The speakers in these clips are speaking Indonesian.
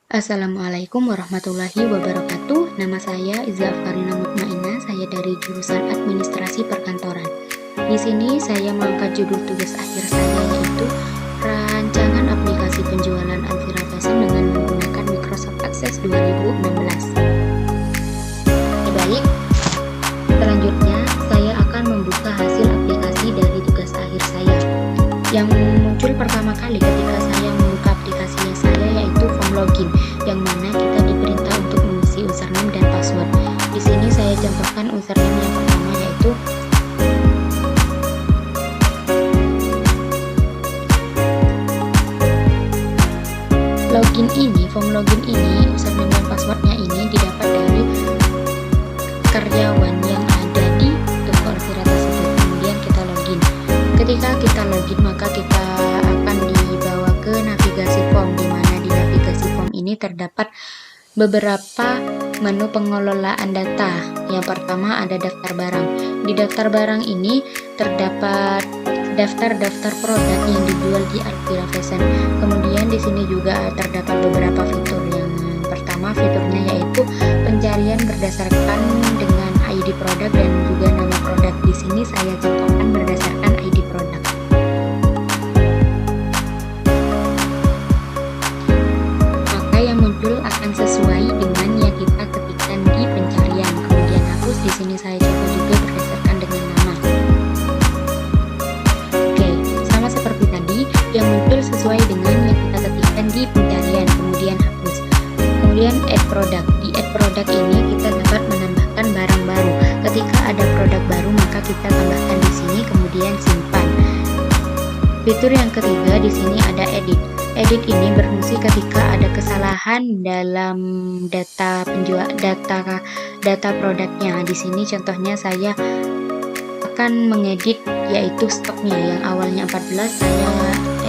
Assalamualaikum warahmatullahi wabarakatuh. Nama saya Iza Afkarina Mutmainah. Saya dari jurusan Administrasi Perkantoran. Di sini saya mengangkat judul tugas akhir saya, yaitu rancangan aplikasi penjualan Alvira Fashion dengan menggunakan Microsoft Access 2016. Baik, selanjutnya saya akan membuka hasil aplikasi dari tugas akhir saya. Yang muncul pertama kali ketika saya membuka aplikasinya saya yaitu form login, yang mana kita diperintah untuk mengisi username dan password. Di sini saya contohkan username yang pertama, yaitu form login ini, username dan passwordnya ini didapat dari karyawan yang ada di toko Alvira tersebut. Kemudian kita login. Ketika kita login, maka kita akan dibawa ke navigasi form, di mana di navigasi form ini terdapat beberapa menu pengelolaan data. Yang pertama ada daftar barang. Di daftar barang ini terdapat daftar produk yang dijual di Alvira Fashion. Kemudian di sini juga terdapat beberapa fitur. Yang pertama fiturnya yaitu pencarian berdasarkan dengan ID produk dan juga nama produk. Di sini saya contohkan berdasarkan ID produk. Maka yang muncul akan sesuai dengan yang kita ketikkan di pencarian. Kemudian hapus, di sini saya coba juga berdasarkan dengan nama. Oke, sama seperti tadi, yang muncul sesuai dengan yang kita ketikkan di pencarian. Kemudian hapus. Kemudian add product. Di add product ini kita dapat menambahkan barang baru. Ketika ada produk baru, maka kita tambahkan di sini, kemudian simpan. Fitur yang ketiga di sini ada edit. Edit ini berfungsi ketika ada kesalahan dalam data produknya. Di sini contohnya saya akan mengedit yaitu stoknya, yang awalnya 14 saya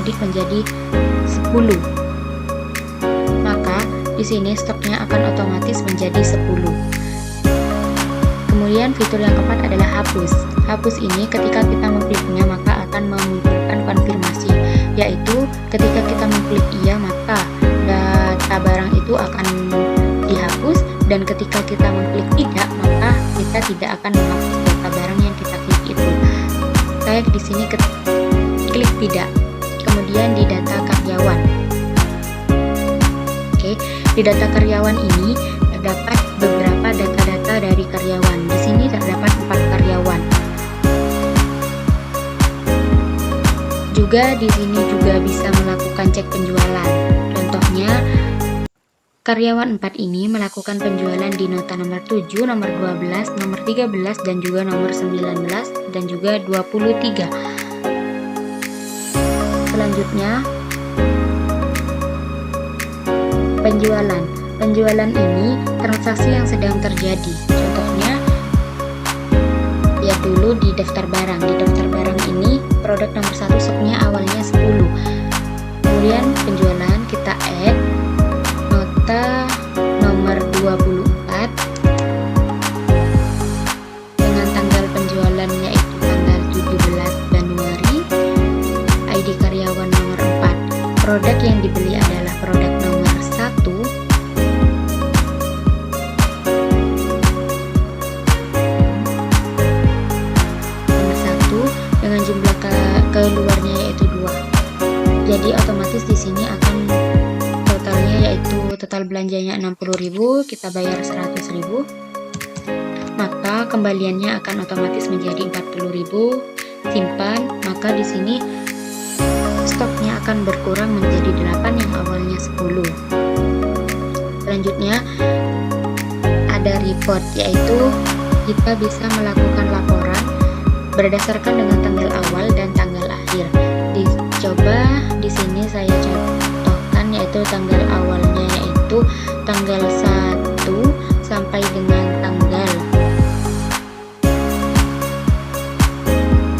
edit menjadi 10. Maka di sini stoknya akan otomatis menjadi 10. Kemudian fitur yang keempat adalah hapus. Hapus ini ketika kita mengkliknya maka akan memunculkan konfirmasi, yaitu ketika kita mengklik iya maka data barang itu akan dihapus, dan ketika kita mengklik tidak maka kita tidak akan menghapus data barang yang kita klik itu. Saya di sini klik tidak. Kemudian di data karyawan. Oke, di data karyawan ini terdapat beberapa data-data dari karyawan. Di sini terdapat 4 karyawan. Juga di sini juga bisa melakukan cek penjualan. Contohnya, karyawan 4 ini melakukan penjualan di nota nomor 7, nomor 12, nomor 13, dan juga nomor 19, dan juga 23. Selanjutnya, penjualan. Penjualan ini transaksi yang sedang terjadi. Contohnya, lihat dulu di daftar barang. Di daftar barang ini produk nomor 1 stoknya awalnya 10. Kemudian penjualan kita add nota nomor 24 dengan tanggal penjualan yaitu tanggal 17 Januari. ID karyawan nomor 4. Produk yang dibeli adalah produk nomor 1. Dengan jumlah keluarnya yaitu 2. Jadi otomatis di sini akan totalnya yaitu total belanjanya 60.000, kita bayar 100.000. Maka kembaliannya akan otomatis menjadi 40.000. Simpan, maka di sini stoknya akan berkurang menjadi 8 yang awalnya 10. Selanjutnya ada report, yaitu kita bisa melakukan laporan berdasarkan dengan tanggal awal dan tanggal akhir. Dicoba di sini saya contohkan yaitu tanggal awalnya yaitu tanggal 1 sampai dengan tanggal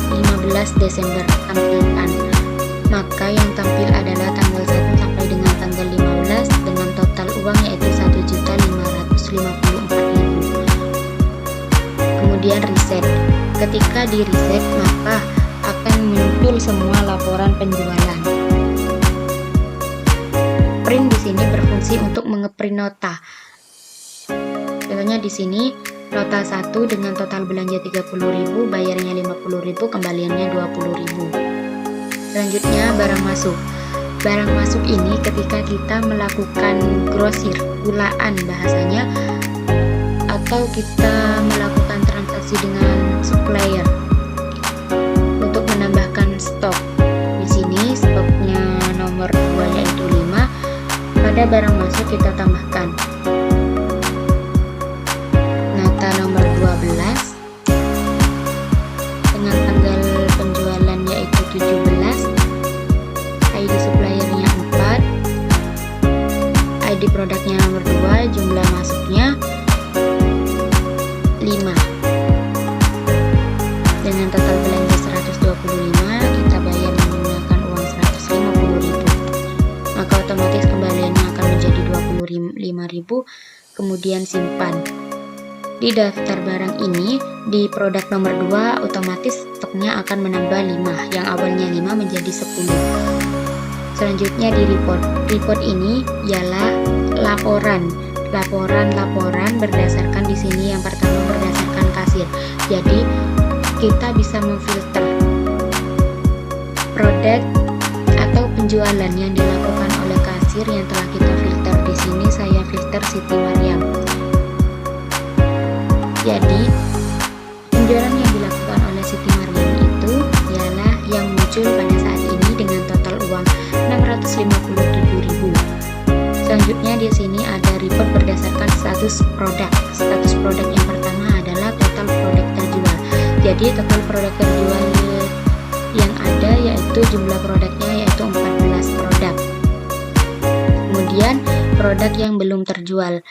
15 Desember tampilkan. Maka yang tampil adalah tanggal 1 sampai dengan tanggal 15 dengan total uang yaitu 1.554.000. Kemudian reset. Ketika di reset maka akan muncul semua laporan penjualan. print di sini berfungsi untuk mengeprint nota. Contohnya di sini nota 1 dengan total belanja 30.000, bayarnya 50.000, kembaliannya 20.000. Selanjutnya barang masuk. Barang masuk ini ketika kita melakukan grosir, gulaan bahasanya, atau kita melakukan transaksi dengan supplier untuk menambahkan stok. Di sini stoknya nomor 2 yaitu 5. Pada barang masuk kita tambahkan nota nomor 12 dengan tanggal penjualan yaitu 17, ID suppliernya 4, ID produknya nomor 2, jumlah masuknya 5. Dengan total belanja 125, kita bayar menggunakan uang 150.000. Maka otomatis kembaliannya akan menjadi 25.000. Kemudian simpan. Di daftar barang ini, di produk nomor 2 otomatis stoknya akan menambah 5, yang awalnya 5 menjadi 10. Selanjutnya di report. Report ini ialah laporan berdasarkan di sini yang pertama berdasarkan kasir. Jadi kita bisa memfilter produk atau penjualan yang dilakukan oleh kasir yang telah kita filter. Di sini saya filter Siti Maryam. Jadi penjualan yang dilakukan oleh Siti Maryam itu ialah yang muncul pada saat ini dengan total uang 657.000. Selanjutnya di sini ada report berdasarkan status produk. Status produk yang pertama adalah total produk terjual. Jadi total produk terjual yang ada yaitu jumlah produknya yaitu 14 produk. Kemudian produk yang belum terjual.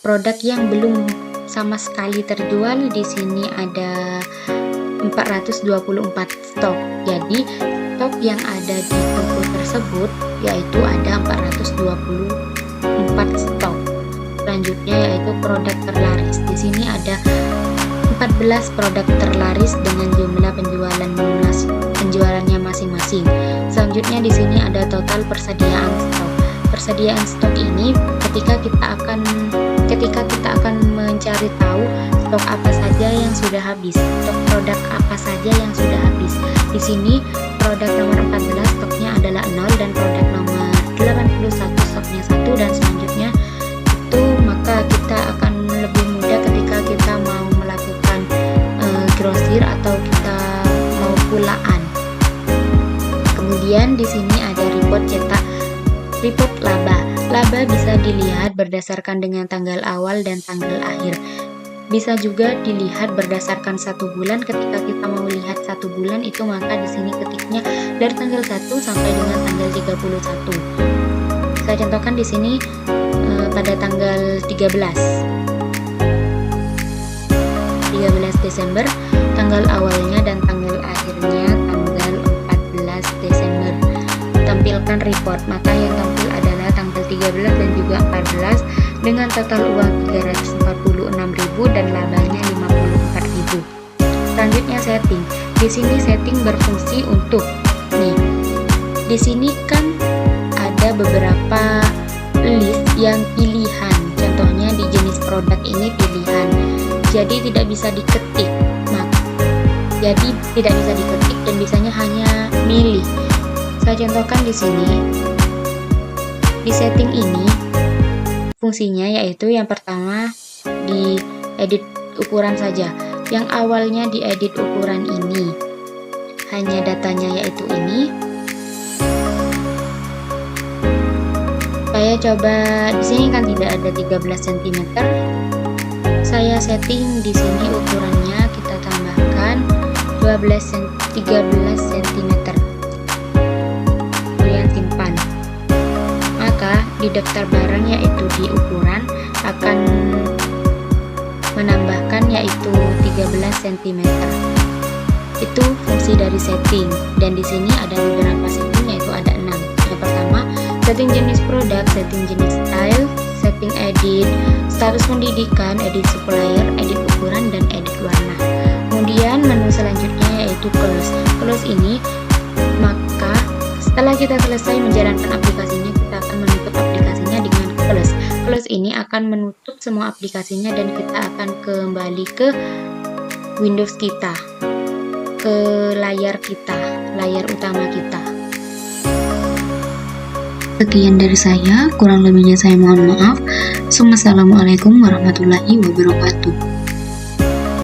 Produk yang belum sama sekali terjual di sini ada 424 stok. Jadi stok yang ada di toko tersebut yaitu ada 424 stok. Selanjutnya yaitu produk terlaris. Di sini ada 14 produk terlaris dengan jumlah penjualannya masing-masing. Selanjutnya di sini ada total persediaan stok. Persediaan stok ini ketika kita akan mencari tahu stok apa saja yang sudah habis, stok produk apa saja yang sudah habis. Di sini produk nomor 14 stoknya adalah 0 dan produk nomor 81 stoknya 1 dan selanjutnya itu, maka kita akan lebih mudah ketika kita mau melakukan grosir atau kita mau pulaan. Kemudian di sini ada report cetak, report laba. Laba bisa dilihat berdasarkan dengan tanggal awal dan tanggal akhir. Bisa juga dilihat berdasarkan 1 bulan. Ketika kita mau lihat 1 bulan itu, maka di sini ketiknya dari tanggal 1 sampai dengan tanggal 31. Saya contohkan di sini pada tanggal 13 Desember, tanggal awalnya dan tanggal akhirnya tanggal 14 Desember. Tampilkan report, maka yang tampil adalah tanggal 13 dan juga 14 dengan total uang 346.000 dan labanya 54.000. Selanjutnya setting. Di sini setting berfungsi untuk di sini kan ada beberapa list yang pilihan. Contohnya di jenis produk ini pilihan. Jadi tidak bisa diketik. Dan bisanya hanya milih. Saya contohkan di sini. Di setting ini fungsinya yaitu yang pertama di edit ukuran saja. Yang awalnya di edit ukuran ini hanya datanya yaitu ini. Saya coba di sini kan tidak ada 13 cm. Saya setting di sini ukurannya kita tambahkan 13 cm. Kemudian simpan. Maka di daftar barang yaitu di ukuran akan menambahkan yaitu 13 cm. Itu fungsi dari setting, dan di sini ada beberapa setting yaitu ada 6. Yang pertama, setting jenis produk, setting jenis style, setting edit, status pendidikan, edit supplier, edit ukuran, dan edit warna. Kemudian menu selanjutnya yaitu close. Close ini, maka setelah kita selesai menjalankan aplikasinya, kita kita akan menutup aplikasinya dengan close. Close ini akan menutup semua aplikasinya dan kita akan kembali ke Windows kita, ke layar kita, layar utama kita. Sekian dari saya, kurang lebihnya saya mohon maaf. Wassalamualaikum warahmatullahi wabarakatuh.